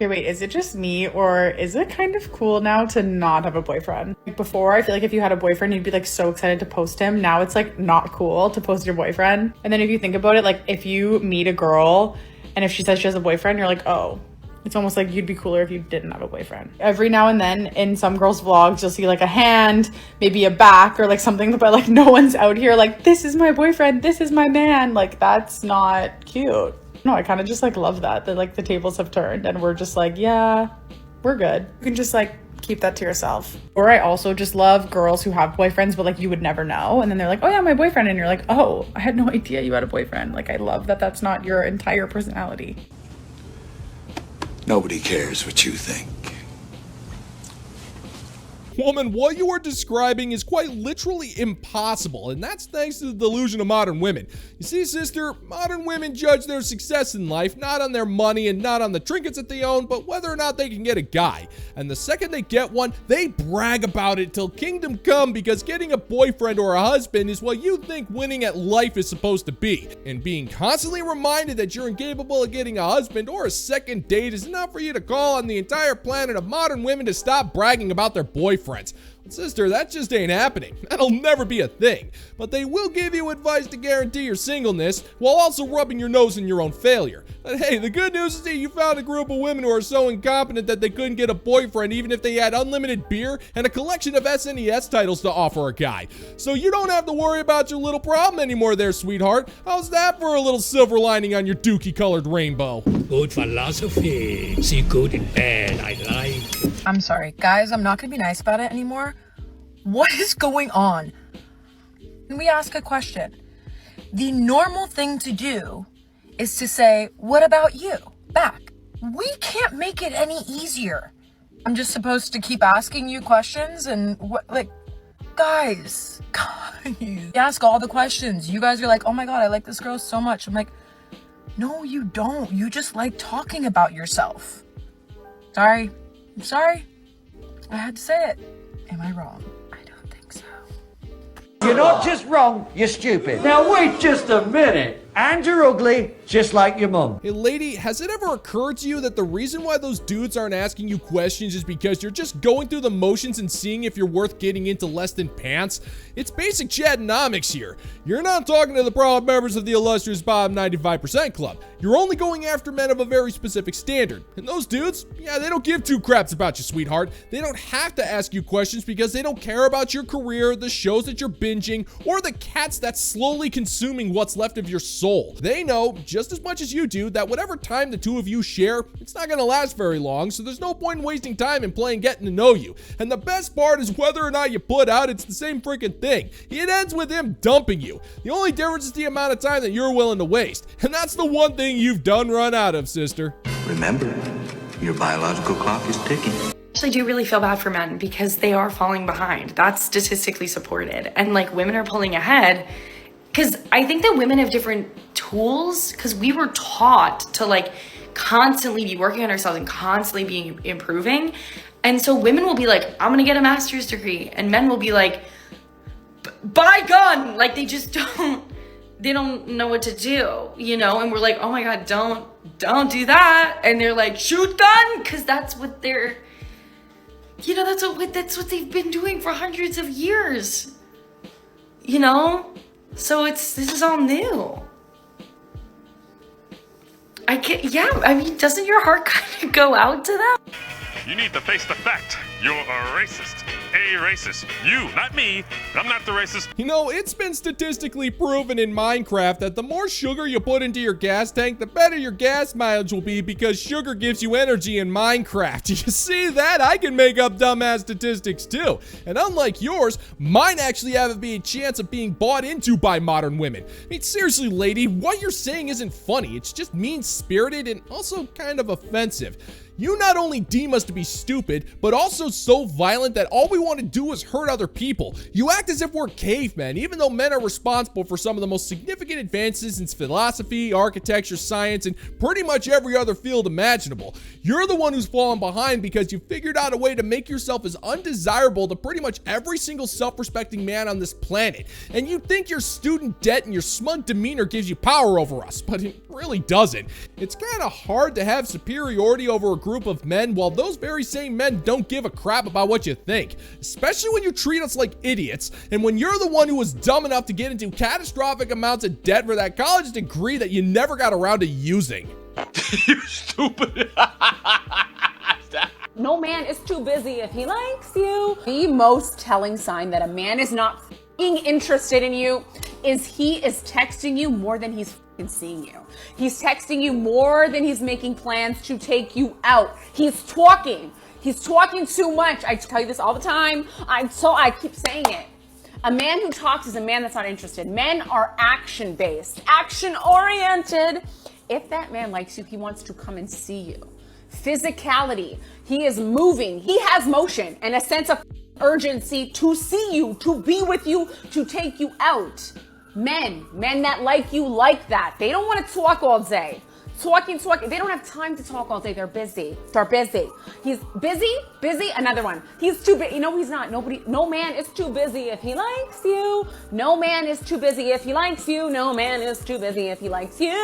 Okay, wait, is it just me or is it kind of cool now to not have a boyfriend? Like before, I feel like if you had a boyfriend, you'd be like so excited to post him. Now it's like not cool to post your boyfriend. And then if you think about it, like if you meet a girl and if she says she has a boyfriend, you're like, oh, it's almost like you'd be cooler if you didn't have a boyfriend. Every now and then in some girls' vlogs, you'll see like a hand, maybe a back or like something, but like no one's out here like, this is my boyfriend, this is my man. Like that's not cute. No, I kind of just like love that like the tables have turned and we're just like, yeah, we're good. You can just like keep that to yourself. Or I also just love girls who have boyfriends, but like you would never know. And then they're like, oh yeah, my boyfriend. And you're like, oh, I had no idea you had a boyfriend. Like I love that that's not your entire personality. Nobody cares what you think. Woman, what you are describing is quite literally impossible, and that's thanks to the delusion of modern women. You see, sister, modern women judge their success in life not on their money and not on the trinkets that they own, but whether or not they can get a guy. And the second they get one, they brag about it till kingdom come, because getting a boyfriend or a husband is what you think winning at life is supposed to be. And being constantly reminded that you're incapable of getting a husband or a second date is enough for you to call on the entire planet of modern women to stop bragging about their boyfriends. But sister, that just ain't happening. That'll never be a thing. But they will give you advice to guarantee your singleness while also rubbing your nose in your own failure. But hey, the good news is that you found a group of women who are so incompetent that they couldn't get a boyfriend even if they had unlimited beer and a collection of SNES titles to offer a guy. So you don't have to worry about your little problem anymore there, sweetheart. How's that for a little silver lining on your dookie colored rainbow? Good philosophy. See good and bad, I like. I'm sorry, guys, I'm not gonna be nice about it anymore. What is going on? Can we ask a question? The normal thing to do is to say, what about you? Back. We can't make it any easier. I'm just supposed to keep asking you questions and what, like, guys. You ask all the questions. You guys are like, oh my God, I like this girl so much. I'm like, no, you don't. You just like talking about yourself. Sorry. I'm sorry. I had to say it. Am I wrong? I don't think so. You're not just wrong, you're stupid. Now wait just a minute. And you're ugly, just like your mum. Hey lady, has it ever occurred to you that the reason why those dudes aren't asking you questions is because you're just going through the motions and seeing if you're worth getting into less than pants? It's basic Chattonomics here. You're not talking to the proud members of the illustrious bottom 95% club. You're only going after men of a very specific standard. And those dudes, yeah, they don't give two craps about you, sweetheart. They don't have to ask you questions because they don't care about your career, the shows that you're binging, or the cats that's slowly consuming what's left of your soul. They know, just as much as you do, that whatever time the two of you share, it's not going to last very long, so there's no point in wasting time in playing getting to know you. And the best part is whether or not you put out, it's the same freaking thing. It ends with him dumping you. The only difference is the amount of time that you're willing to waste. And that's the one thing you've done run out of, sister. Remember, your biological clock is ticking. I actually do really feel bad for men because they are falling behind. That's statistically supported. And like women are pulling ahead. Because I think that women have different tools because we were taught to like constantly be working on ourselves and constantly be improving. And so women will be like, I'm going to get a master's degree. And men will be like, buy gun. Like they just they don't know what to do, you know? And we're like, oh my God, don't do that. And they're like, shoot gun. Because that's what they're, you know, that's what they've been doing for hundreds of years, you know? So this is all new. I mean, doesn't your heart kind of go out to them? You need to face the fact. You're a racist. A racist. You, not me. I'm not the racist. You know, it's been statistically proven in Minecraft that the more sugar you put into your gas tank, the better your gas mileage will be because sugar gives you energy in Minecraft. You see that? I can make up dumbass statistics too. And unlike yours, mine actually have a chance of being bought into by modern women. I mean, seriously, lady, what you're saying isn't funny. It's just mean-spirited and also kind of offensive. You not only deem us to be stupid, but also so violent that all we want to do is hurt other people. You act as if we're cavemen, even though men are responsible for some of the most significant advances in philosophy, architecture, science, and pretty much every other field imaginable. You're the one who's fallen behind because you figured out a way to make yourself as undesirable to pretty much every single self-respecting man on this planet. And you think your student debt and your smug demeanor gives you power over us, but it really doesn't. It's kind of hard to have superiority over a group group of men while those very same men don't give a crap about what you think, especially when you treat us like idiots and when you're the one who was dumb enough to get into catastrophic amounts of debt for that college degree that you never got around to using. You stupid. No man is too busy if he likes you. The most telling sign that a man is not f***ing interested in you is he is texting you more than he's f***ing seeing you. He's texting you more than he's making plans to take you out. He's talking. He's talking too much. I tell you this all the time. I keep saying it. A man who talks is a man that's not interested. Men are action-based, action-oriented. If that man likes you, he wants to come and see you. Physicality. He is moving. He has motion and a sense of urgency to see you, to be with you, to take you out. Men that like you like that. They don't want to talk all day. Talking. They don't have time to talk all day. They're busy. He's busy. Another one. He's too busy. No, he's not. No man is too busy if he likes you. No man is too busy if he likes you. No man is too busy if he likes you.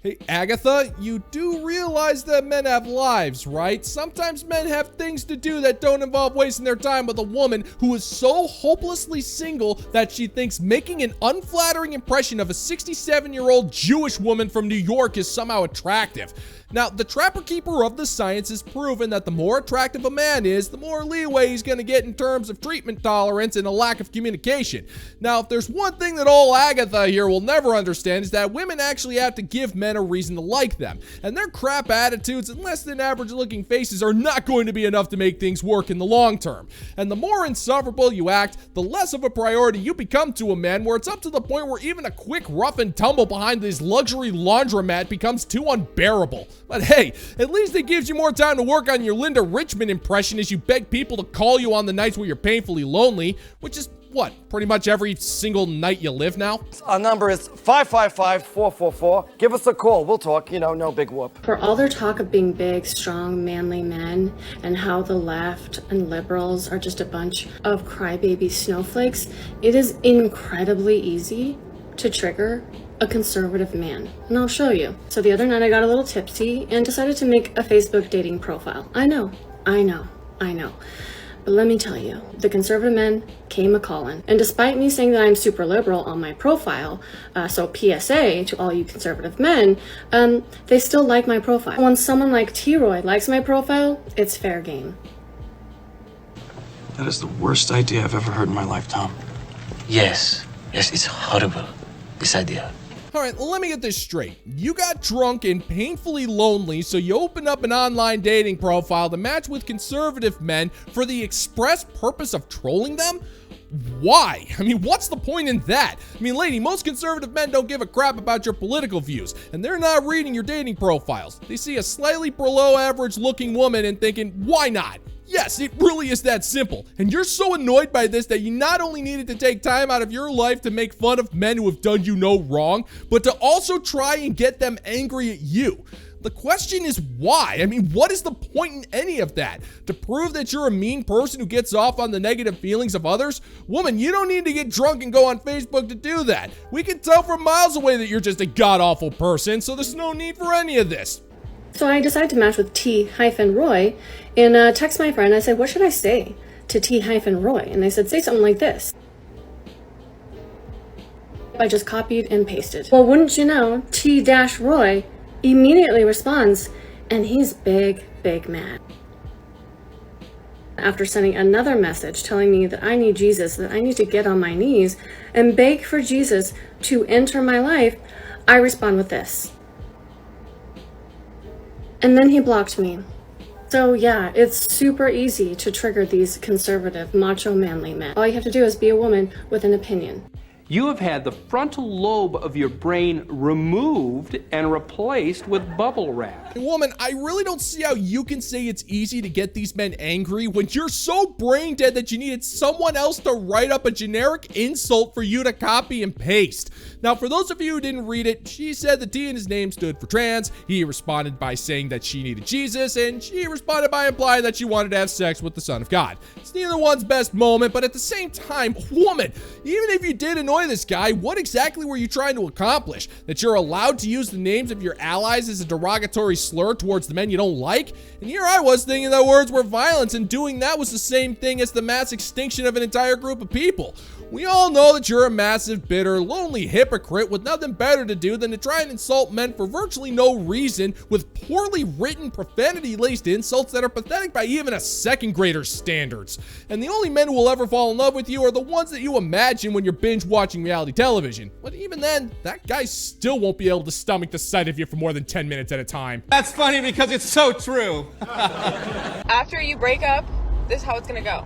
Hey, Agatha, you do realize that men have lives, right? Sometimes men have things to do that don't involve wasting their time with a woman who is so hopelessly single that she thinks making an unflattering impression of a 67-year-old Jewish woman from New York is somehow attractive. Now, the trapper keeper of the science has proven that the more attractive a man is, the more leeway he's going to get in terms of treatment tolerance and a lack of communication. Now, if there's one thing that old Agatha here will never understand is that women actually have to give men a reason to like them. And their crap attitudes and less than average looking faces are not going to be enough to make things work in the long term. And the more insufferable you act, the less of a priority you become to a man, where it's up to the point where even a quick rough and tumble behind this luxury laundromat becomes too unbearable. But hey, at least it gives you more time to work on your Linda Richmond impression as you beg people to call you on the nights where you're painfully lonely, which is, what, pretty much every single night you live now? Our number is 555-444. Give us a call. We'll talk. No big whoop. For all their talk of being big, strong, manly men and how the left and liberals are just a bunch of crybaby snowflakes, it is incredibly easy to trigger a conservative man, and I'll show you. So the other night I got a little tipsy and decided to make a Facebook dating profile. I know. But let me tell you, the conservative men came a-calling. And despite me saying that I'm super liberal on my profile, so PSA to all you conservative men, they still like my profile. When someone like T-Roy likes my profile, it's fair game. That is the worst idea I've ever heard in my life, Tom. Yes, it's horrible, this idea. All right, let me get this straight. You got drunk and painfully lonely, so you opened up an online dating profile to match with conservative men for the express purpose of trolling them? Why? I mean, what's the point in that? I mean, lady, most conservative men don't give a crap about your political views, and they're not reading your dating profiles. They see a slightly below average looking woman and thinking, why not? Yes, it really is that simple. And you're so annoyed by this that you not only needed to take time out of your life to make fun of men who have done you no wrong, but to also try and get them angry at you. The question is why? I mean, what is the point in any of that? To prove that you're a mean person who gets off on the negative feelings of others? Woman, you don't need to get drunk and go on Facebook to do that. We can tell from miles away that you're just a god-awful person, so there's no need for any of this. So I decided to match with T-Roy and text my friend. I said, what should I say to T-Roy? And they said, say something like this. I just copied and pasted. Well, wouldn't you know, T-Roy immediately responds, and he's big mad. After sending another message telling me that I need Jesus, that I need to get on my knees and beg for Jesus to enter my life, I respond with this. And then he blocked me. So yeah, it's super easy to trigger these conservative, macho, manly men. All you have to do is be a woman with an opinion. You have had the frontal lobe of your brain removed and replaced with bubble wrap. Woman, I really don't see how you can say it's easy to get these men angry when you're so brain dead that you needed someone else to write up a generic insult for you to copy and paste. Now, for those of you who didn't read it, she said the T in his name stood for trans. He responded by saying that she needed Jesus, and she responded by implying that she wanted to have sex with the Son of God. It's neither one's best moment, but at the same time, woman, even if you did annoy enjoy this guy, what exactly were you trying to accomplish? That you're allowed to use the names of your allies as a derogatory slur towards the men you don't like? And here I was thinking that words were violence, and doing that was the same thing as the mass extinction of an entire group of people. We all know that you're a massive, bitter, lonely hypocrite with nothing better to do than to try and insult men for virtually no reason with poorly written, profanity-laced insults that are pathetic by even a second grader's standards. And the only men who will ever fall in love with you are the ones that you imagine when you're binge watching reality television. But even then, that guy still won't be able to stomach the sight of you for more than 10 minutes at a time. That's funny because it's so true. After you break up, this is how it's gonna go.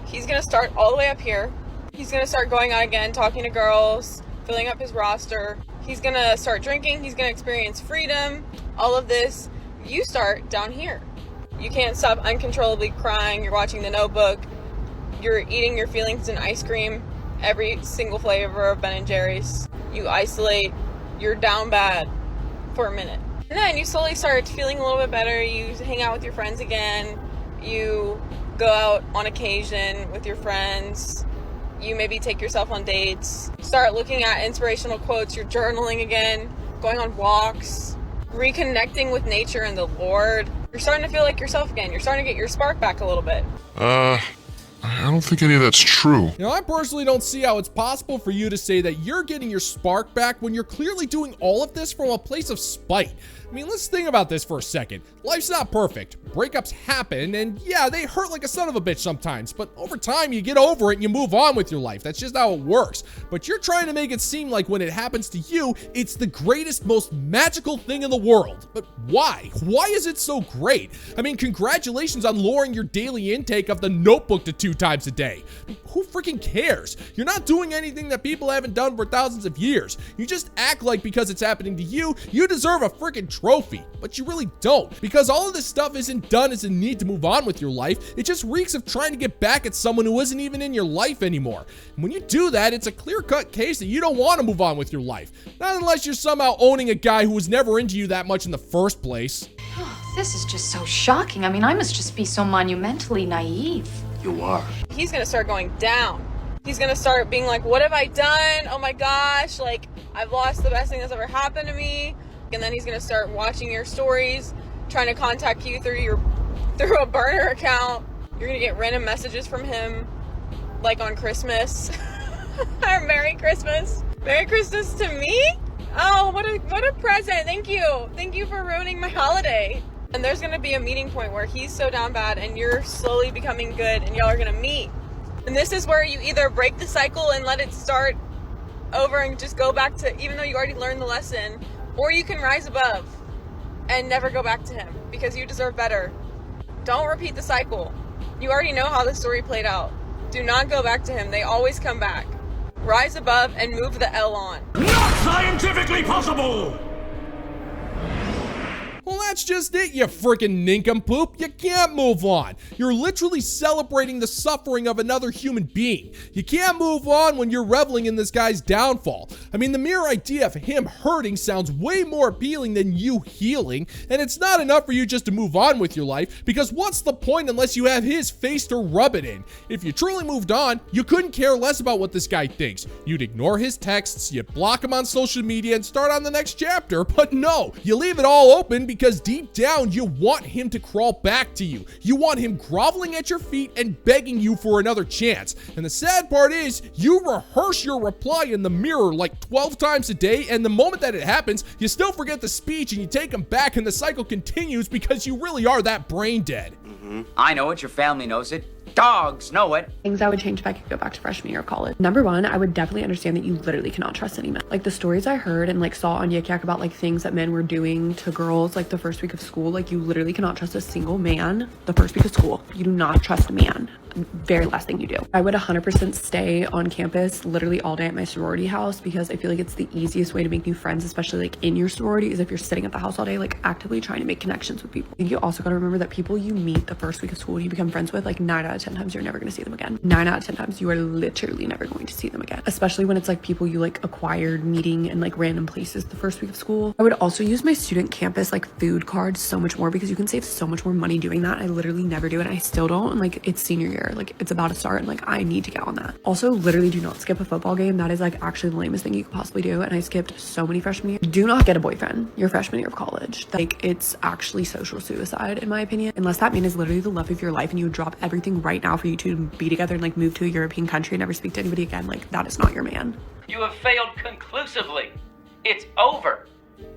He's gonna start all the way up here. He's gonna start going out again, talking to girls, filling up his roster. He's gonna start drinking. He's gonna experience freedom. All of this. You start down here. You can't stop uncontrollably crying. You're watching The Notebook. You're eating your feelings in ice cream. Every single flavor of Ben & Jerry's. You isolate. You're down bad for a minute. And then you slowly start feeling a little bit better. You hang out with your friends again. You go out on occasion with your friends. You maybe take yourself on dates, start looking at inspirational quotes, you're journaling again, going on walks, reconnecting with nature and the Lord. You're starting to feel like yourself again. You're starting to get your spark back a little bit. I don't think any of that's true. You know, I personally don't see how it's possible for you to say that you're getting your spark back when you're clearly doing all of this from a place of spite. I mean, let's think about this for a second. Life's not perfect. Breakups happen, and yeah, they hurt like a son of a bitch sometimes, but over time, you get over it and you move on with your life. That's just how it works. But you're trying to make it seem like when it happens to you, it's the greatest, most magical thing in the world. But why? Why is it so great? I mean, congratulations on lowering your daily intake of The Notebook to 2 times a day. I mean, who freaking cares? You're not doing anything that people haven't done for thousands of years. You just act like because it's happening to you, you deserve a freaking trophy, but you really don't, because all of this stuff isn't done as a need to move on with your life. It just reeks of trying to get back at someone who isn't even in your life anymore. And when you do that, it's a clear-cut case that you don't want to move on with your life, not unless you're somehow owning a guy who was never into you that much in the first place. This is just so shocking. I mean, I must just be so monumentally naive. You are. He's gonna start going down. He's gonna start being like, what have I done? Oh my gosh, like, I've lost the best thing that's ever happened to me. And then he's gonna start watching your stories, trying to contact you through a burner account. You're gonna get random messages from him, like on Christmas. Or Merry Christmas. Merry Christmas to me? Oh, what a present. Thank you for ruining my holiday. And there's gonna be a meeting point where he's so down bad and you're slowly becoming good, and y'all are gonna meet. And this is where you either break the cycle and let it start over and just go back to, even though you already learned the lesson, or you can rise above and never go back to him because you deserve better. Don't repeat the cycle. You already know how the story played out. Do not go back to him. They always come back. Rise above and move the L on. Not scientifically possible! Well, that's just it, you freaking nincompoop. You can't move on. You're literally celebrating the suffering of another human being. You can't move on when you're reveling in this guy's downfall. I mean, the mere idea of him hurting sounds way more appealing than you healing, and it's not enough for you just to move on with your life, because what's the point unless you have his face to rub it in? If you truly moved on, you couldn't care less about what this guy thinks. You'd ignore his texts, you'd block him on social media, and start on the next chapter. But no, you leave it all open because deep down, you want him to crawl back to you. You want him groveling at your feet and begging you for another chance. And the sad part is, you rehearse your reply in the mirror like 12 times a day, and the moment that it happens, you still forget the speech and you take him back, and the cycle continues because you really are that brain dead. I know it, your family knows it. Dogs know it. Things I would change if I could go back to freshman year of college. Number one, I would definitely understand that you literally cannot trust any men. Like the stories I heard and like saw on Yik Yak about like things that men were doing to girls like the first week of school, like you literally cannot trust a single man the first week of school. You do not trust a man. Very last thing you do. I would 100% stay on campus literally all day at my sorority house because I feel like it's the easiest way to make new friends, especially like in your sorority, is if you're sitting at the house all day, like actively trying to make connections with people. I think you also got to remember that people you meet the first week of school and you become friends with, like 9 out of of 10 times you're never going to see them again. 9 out of 10 times you are literally never going to see them again, especially when it's like people you like acquired meeting in like random places the first week of school. I would also use my student campus like food cards so much more because you can save so much more money doing that. I literally never do it. I still don't. And like it's senior year, like it's about to start and like I need to get on that. Also, literally do not skip a football game. That is like actually the lamest thing you could possibly do. And I skipped so many freshman year. Do not get a boyfriend your freshman year of college. Like it's actually social suicide in my opinion, unless that man is literally the love of your life and you would drop everything right now for you to be together and like move to a European country and never speak to anybody again. Like that is not your man. You have failed conclusively. It's over.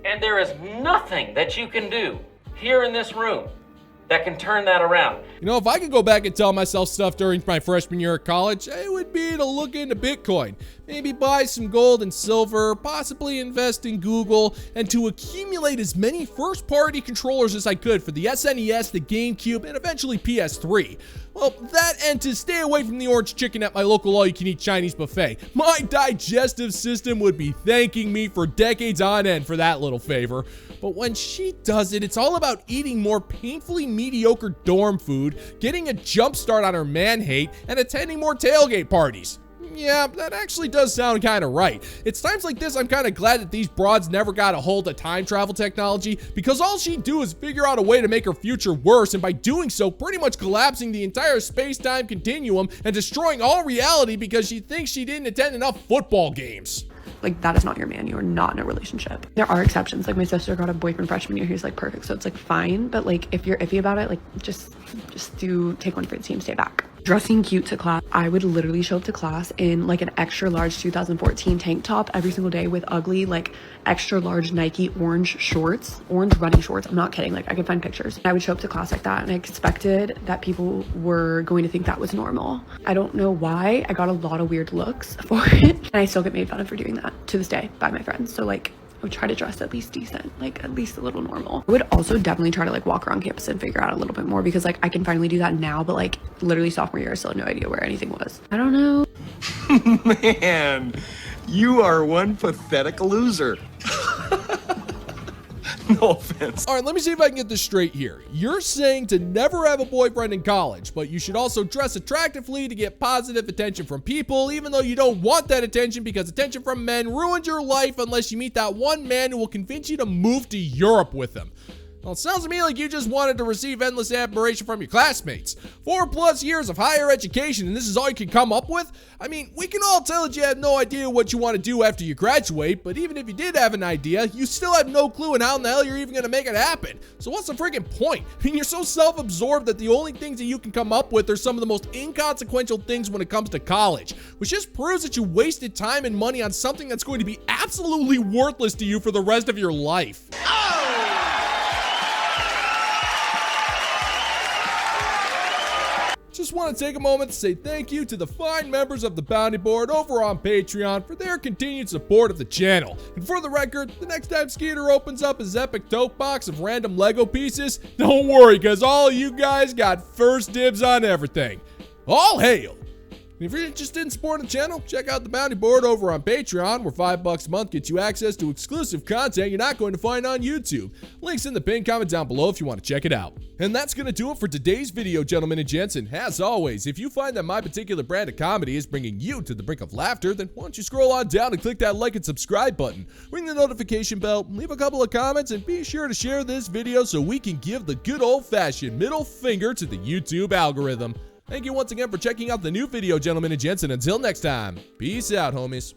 And there is nothing that you can do here in this room that can turn that around. You know, if I could go back and tell myself stuff during my freshman year of college, it would be to look into Bitcoin. Maybe buy some gold and silver, possibly invest in Google, and to accumulate as many first-party controllers as I could for the SNES, the GameCube, and eventually PS3. Well, that and to stay away from the orange chicken at my local all-you-can-eat Chinese buffet. My digestive system would be thanking me for decades on end for that little favor. But when she does it, it's all about eating more painfully mediocre dorm food, getting a jump start on her man-hate, and attending more tailgate parties. Yeah, that actually does sound kind of right. It's times like this I'm kind of glad that these broads never got a hold of time travel technology, because all she'd do is figure out a way to make her future worse, and by doing so, pretty much collapsing the entire space-time continuum and destroying all reality because she thinks she didn't attend enough football games. Like that is not your man. You are not in a relationship. There are exceptions. Like my sister got a boyfriend freshman year who's like perfect, so it's like fine. But like if you're iffy about it, like just do take one for the team, stay back. Dressing cute to class. I would literally show up to class in like an extra large 2014 tank top every single day with ugly like extra large Nike orange shorts, orange running shorts. I'm not kidding. Like I could find pictures. I would show up to class like that and I expected that people were going to think that was normal. I don't know why. I got a lot of weird looks for it and I still get made fun of for doing that to this day by my friends. So like I would try to dress at least decent, like at least a little normal. I would also definitely try to like walk around campus and figure out a little bit more because like I can finally do that now, but like literally sophomore year I still had no idea where anything was. I don't know. Man, you are one pathetic loser. No offense. All right, let me see if I can get this straight here. You're saying to never have a boyfriend in college, but you should also dress attractively to get positive attention from people, even though you don't want that attention because attention from men ruins your life unless you meet that one man who will convince you to move to Europe with him. Well, it sounds to me like you just wanted to receive endless admiration from your classmates. 4+ years of higher education and this is all you can come up with? I mean, we can all tell that you have no idea what you want to do after you graduate, but even if you did have an idea, you still have no clue on how in the hell you're even going to make it happen. So what's the freaking point? I mean, you're so self-absorbed that the only things that you can come up with are some of the most inconsequential things when it comes to college, which just proves that you wasted time and money on something that's going to be absolutely worthless to you for the rest of your life. Just want to take a moment to say thank you to the fine members of the Bounty Board over on Patreon for their continued support of the channel. And for the record, the next time Skeeter opens up his epic tote box of random Lego pieces, don't worry, because all of you guys got first dibs on everything. All hail! If you're interested in supporting the channel, check out the Bounty Board over on Patreon, where $5 a month gets you access to exclusive content you're not going to find on YouTube. Links in the pinned comment down below if you want to check it out. And that's going to do it for today's video, gentlemen and gents. And as always, if you find that my particular brand of comedy is bringing you to the brink of laughter, then why don't you scroll on down and click that like and subscribe button, ring the notification bell, leave a couple of comments, and be sure to share this video so we can give the good old-fashioned middle finger to the YouTube algorithm. Thank you once again for checking out the new video, gentlemen and gents, and until next time, peace out, homies.